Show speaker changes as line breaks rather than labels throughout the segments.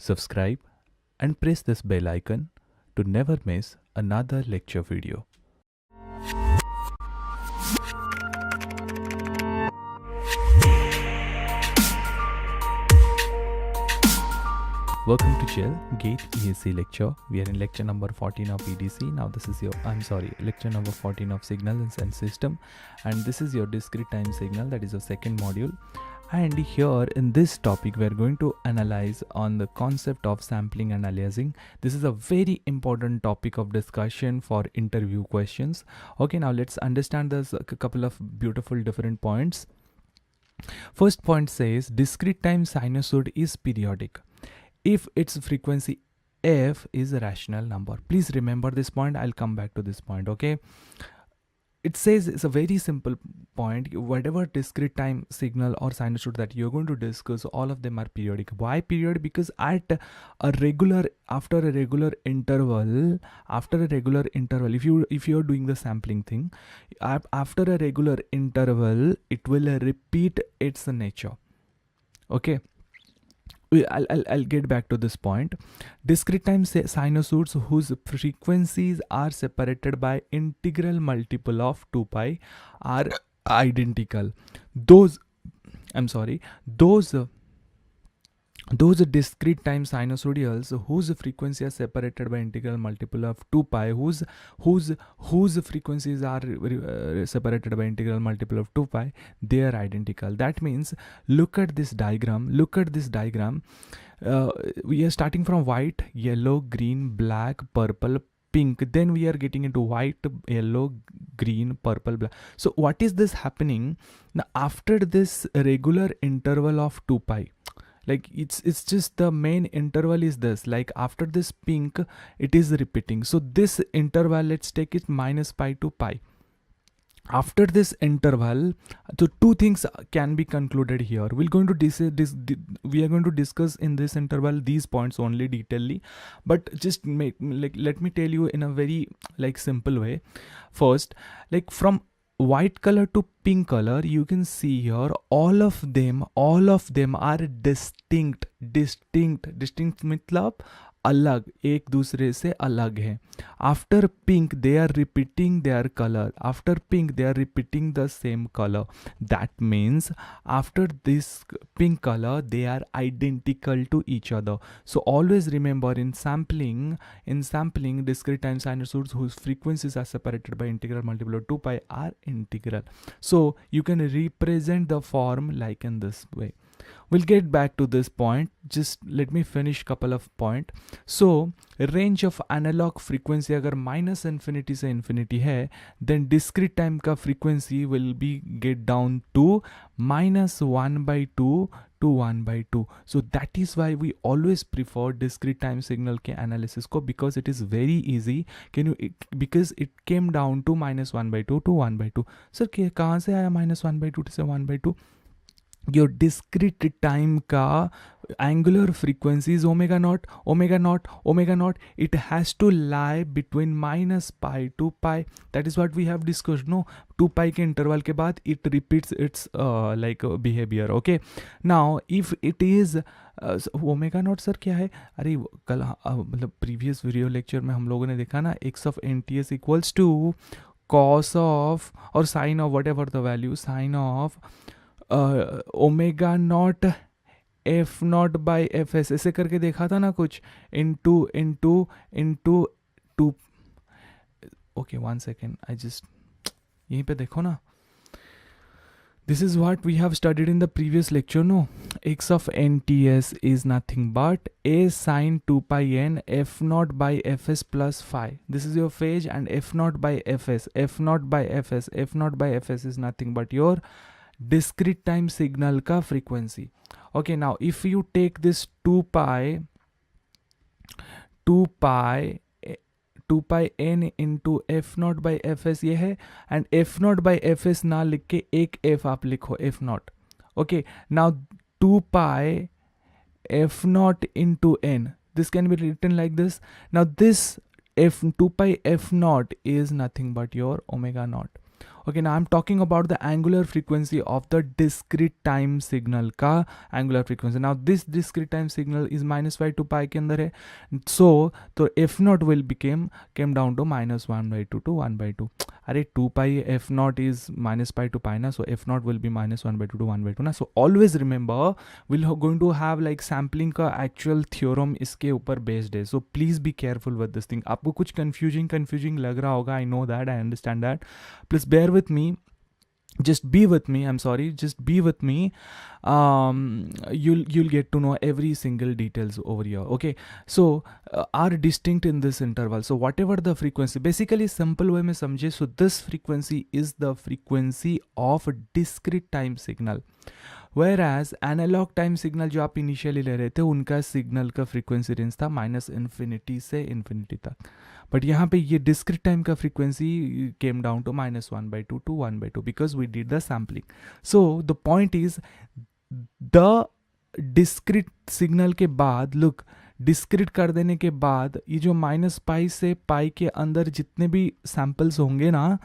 subscribe and press this bell icon to never miss another lecture video. Welcome to GATE ESE lecture. We are in lecture number 14 of EDC. Now this is your, lecture number 14 of signal and system. And this is your discrete time signal, that is your second module. And here in this topic, we are going to analyze on the concept of sampling and aliasing. This is a very important topic of discussion for interview questions. Okay, now let's understand this a couple of beautiful different points. First point says discrete time sinusoid is periodic if its frequency f is a rational number. Please remember this point. I'll come back to this point. Okay, it says it's a very simple point. Whatever discrete time signal or sinusoid that you're going to discuss, all of them are periodic. Why period? Because after a regular interval, if you're doing the sampling thing, after a regular interval, it will repeat its nature. Okay, I'll get back to this point. Discrete time sinusoids whose frequencies are separated by integral multiple of 2 pi are identical. Those discrete time sinusoidals whose frequency are separated by integral multiple of 2 pi, whose frequencies are separated by integral multiple of 2 pi, they are identical. That means, look at this diagram. We are starting from white, yellow, green, black, purple, pink. Then we are getting into white, yellow, green, purple, black. So what is this happening? Now after this regular interval of 2 pi, like it's just the main interval is this, like after this pink it is repeating. So this interval, let's take it minus pi to pi. After this interval, so two things can be concluded here. We are going to discuss in this interval these points only detailedly, but just let me tell you in a very simple way. First, from white color to pink color, you can see here all of them are distinct मतलब अलग, एक दूसरे से अलग है. After pink they are repeating their color. After pink they are repeating the same color. That means after this pink color they are identical to each other. So always remember, in sampling discrete time sinusoids whose frequencies are separated by integral multiple of 2 pi are integral. So you can represent the form like in this way. We'll get back to this point. Just let me finish couple of point. So range of analog frequency अगर minus infinity से infinity है, then discrete time का frequency will be get down to minus 1 by 2 to 1 by 2. So that is why we always prefer discrete time signal के analysis को, because it is very easy. Because it came down to minus 1 by 2 to 1 by 2. Sir कहाँ से आया minus 1 by 2 से 1 by 2? Your discrete time का angular frequency is omega naught. It has to lie between minus pi to pi. That is what we have discussed. No, 2 pi के interval के बाद it repeats its behavior. Okay, now if it is omega naught sir क्या है? अरे कल मतलब previous video lecture में हम लोगों ने देखा ना, x of NTS equals to cos of or sin of whatever the value, sin of omega naught F not by F S, ऐसे करके देखा था ना कुछ, into two. Okay, 1 second, I just यहीं पे देखो ना. This is what we have studied in the previous lecture. No, x of NTS is nothing but a sin 2 pi n f naught by fs plus phi. This is your phase, and f naught by fs is nothing but your discrete time signal का frequency. Okay, now if you take this 2 pi n into f naught by fs ये है, and f naught by fs ना लिख के एक f आप लिखो f naught. Okay, now 2 pi f naught into n, this can be written like this. Now this 2 pi f naught is nothing but your omega naught. Okay, now I'm talking about the angular frequency of the discrete time signal का angular frequency. Now this discrete time signal is -5 to pi के अंदर है, so तो f naught will came down to -1/2 to 1/2. अरे 2 pi f naught is -pi to pi ना, so f naught will be -1/2 to 1/2 ना. So always remember we'll going to have like sampling का actual theorem इसके ऊपर based है. So please be careful with this thing. आपको कुछ confusing लग रहा होगा, I know that, I understand that. Please bear with me, just be with me, I'm sorry, just be with me. You'll get to know every single details over here. Okay, so are distinct in this interval. So whatever the frequency, basically simple way में समझे, so this frequency is the frequency of discrete time signal, whereas analog time signal जो आप initially ले रहे थे उनका signal का frequency range था -इन्फिनिटी से इन्फिनिटी तक, बट यहाँ पे ये डिस्क्रीट टाइम का frequency came down to -1/2 to 1/2 because we did the sampling. So the point is the discrete signal के बाद, लुक, डिस्क्रीट कर देने के बाद ये जो -π से π के अंदर जितने भी सैम्पल्स होंगे ना,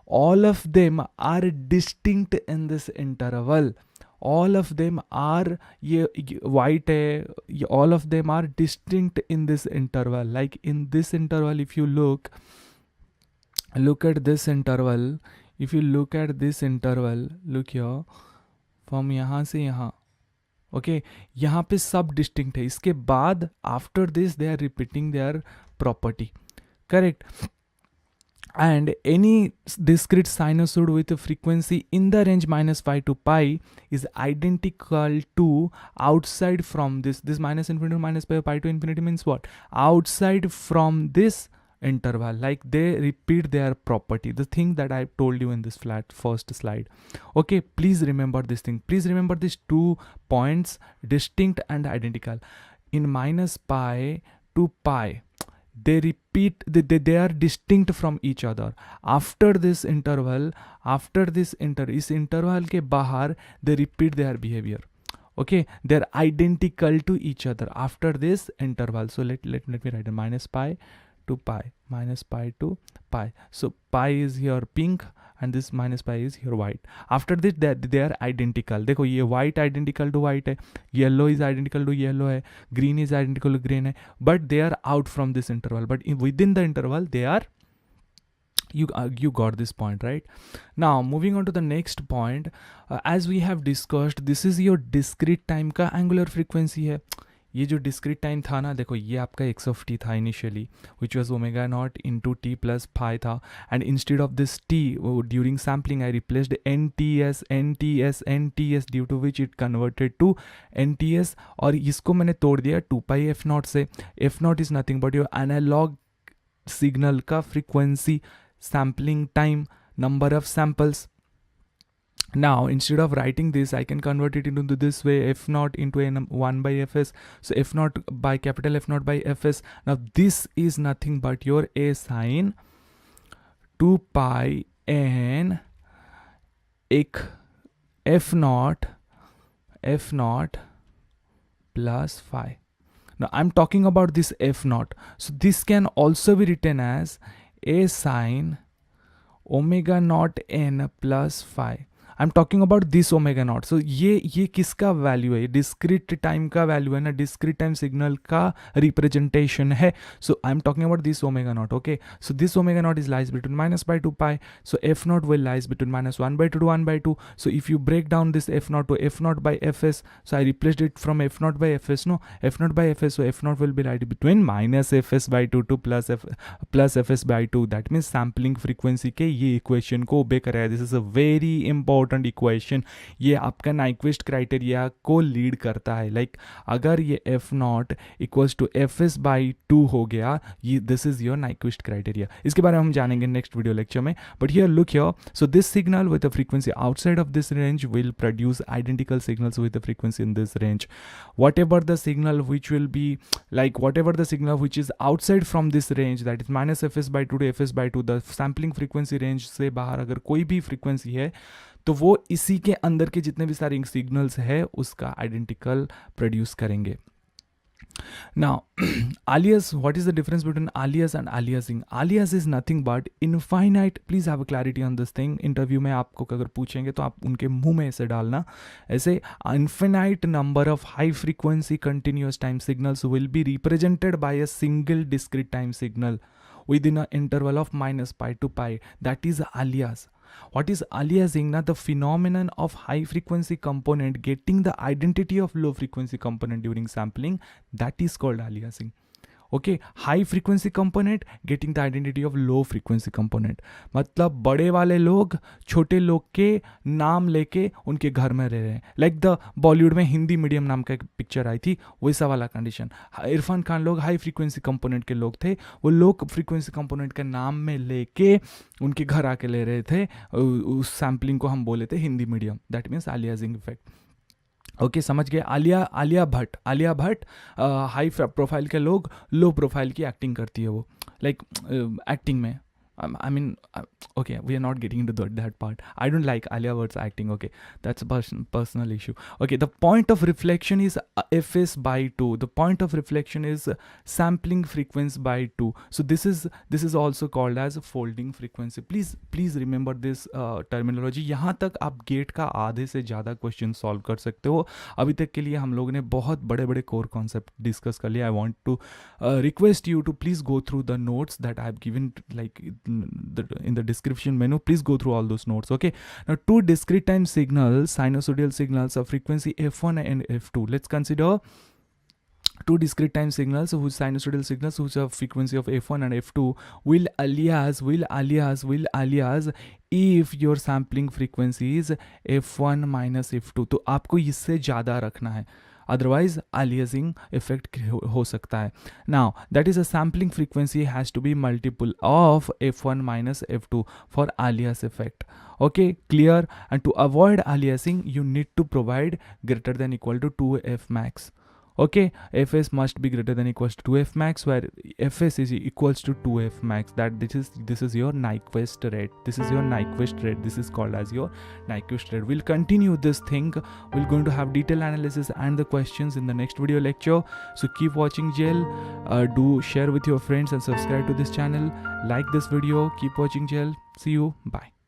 all of them are distinct in this interval. All of them are, ये white है, all of them are distinct in this interval. Like in this interval, if you look at this interval, if you look at this interval, look here, from यहाँ से यहाँ, okay, यहाँ पे सब distinct है. इसके बाद after this they are repeating their property, correct? And any discrete sinusoid with a frequency in the range -π to pi is identical to outside from this -infinity to -π, pi to infinity means what? Outside from this interval, like they repeat their property, the thing that I told you in this first slide. Okay, please remember this thing. Please remember these 2 points, distinct and identical. In -π to pi, they repeat, they are distinct from each other. After this interval, इस interval के बाहर they repeat their behavior. Okay, they're identical to each other after this interval. So let me write it, -π to pi, -π to pi. So pi is here pink and this -π is here white. After this they are identical. देखो ये white identical to white है, yellow is identical to yellow है, green is identical to green है, but they are out from this interval. But within the interval they are, you got this point, right? Now moving on to the next point, as we have discussed, this is your discrete time का angular frequency है. ये जो discrete time था ना, देखो ये आपका x(t) था initially, which was ω0 into t plus phi था, and instead of this t during sampling I replaced NTS due to which it converted to NTS, और इसको मैंने तोड़ दिया 2π f0 से. f0 is nothing but your analog signal का frequency, sampling time, number of samples. Now instead of writing this, I can convert it into this way, f0 into 1/fs. So f0 by capital F0 by fs. Now this is nothing but your a sine 2 pi n f0 plus phi. Now I'm talking about this f0. So this can also be written as a sine ω0 n plus phi. I am talking about this ω0. So ये किसका value है? Discrete time का value है ना, discrete time signal का representation है. So I am talking about this ω0. Okay, so this ω0 is lies between -π to pi. So f0 will lies between -1/2 to 1/2. So if you break down this f0 to f0 by fs, so I replaced it from f0 by fs, no, f0 by fs, so f0 will be right between -fs/2 to plus fs by 2. That means sampling frequency के ये equation को ओबे करेगा. This is a very important equation. ये आपका Nyquist criteria को lead करता है. लाइक अगर ये f0 equals to fs by 2 हो गया, ये this is your Nyquist criteria. इसके बारे में हम जानेंगे नेक्स्ट वीडियो लेक्चर में. But here look here, so this signal with the frequency outside of this range will produce identical signals with the frequency in this range. whatever the signal which will be like whatever the signal which is outside from this range, that is -fs by 2 to fs by 2, the sampling frequency range से बाहर अगर कोई भी frequency है तो वो इसी के अंदर के जितने भी सारे सिग्नल्स है उसका आइडेंटिकल प्रोड्यूस करेंगे. Now, alias, what is the difference between alias and aliasing? Alias is nothing but infinite. Please have a clarity on this thing. Interview में आपको अगर पूछेंगे तो आप उनके मुंह में ऐसे डालना, ऐसे infinite number of high frequency continuous time signals will be represented by a single discrete time signal within an interval of -pi to pi. That is alias. What is aliasing? Now, the phenomenon of high frequency component getting the identity of low frequency component during sampling, that is called aliasing. Okay, high frequency component getting the identity of low frequency component. मतलब बड़े वाले लोग छोटे लोग के नाम लेके उनके घर में रह रहे हैं. लाइक द बॉलीवुड में हिंदी मीडियम नाम का एक पिक्चर आई थी, वैसा वाला कंडीशन. इरफान खान लोग हाई फ्रीक्वेंसी कंपोनेंट के लोग थे, वो लो फ्रीक्वेंसी कंपोनेंट के नाम में लेके उनके घर आके ले रहे थे. उस सैम्पलिंग को हम बोले थे Hindi medium. That means aliasing effect. Okay, समझ गए. आलिया भट्ट हाई प्रोफाइल के लोग लो प्रोफाइल की एक्टिंग करती है वो, लाइक एक्टिंग में. I mean, okay, we are not getting into that part. I don't like Alia Bhatt's acting. Okay, that's a personal issue. Okay, the point of reflection is fs by 2. The point of reflection is sampling frequency by 2. So this is also called as folding frequency. Please remember this terminology. यहाँ तक आप gate का आधे से ज़्यादा question solve कर सकते हो. अभी तक के लिए हम लोगों ने बहुत बड़े बड़े कोर कॉन्सेप्ट डिस्कस कर लिया. I want to request you to please go through the notes that I have given, like in the description menu. Please go through all those notes. Okay, now two discrete time signals, sinusoidal signals of frequency f1 and f2. Let's consider two discrete time signals whose sinusoidal signals whose have frequency of f1 and f2 will alias if your sampling frequency is f1 minus f2. तो आपको इससे ज़्यादा रखना है, otherwise aliasing effect हो सकता है. Now, that is a sampling frequency has to be multiple of f1 minus f2 for alias effect. Okay, clear? And to avoid aliasing, you need to provide greater than equal to 2f max. Okay, fs must be greater than equals to 2f max, where fs is equals to 2f max. That this is your Nyquist rate. This is your Nyquist rate. This is called as your Nyquist rate. We'll continue this thing. We're going to have detailed analysis and the questions in the next video lecture. So keep watching GEL. Do share with your friends and subscribe to this channel. Like this video. Keep watching GEL. See you. Bye.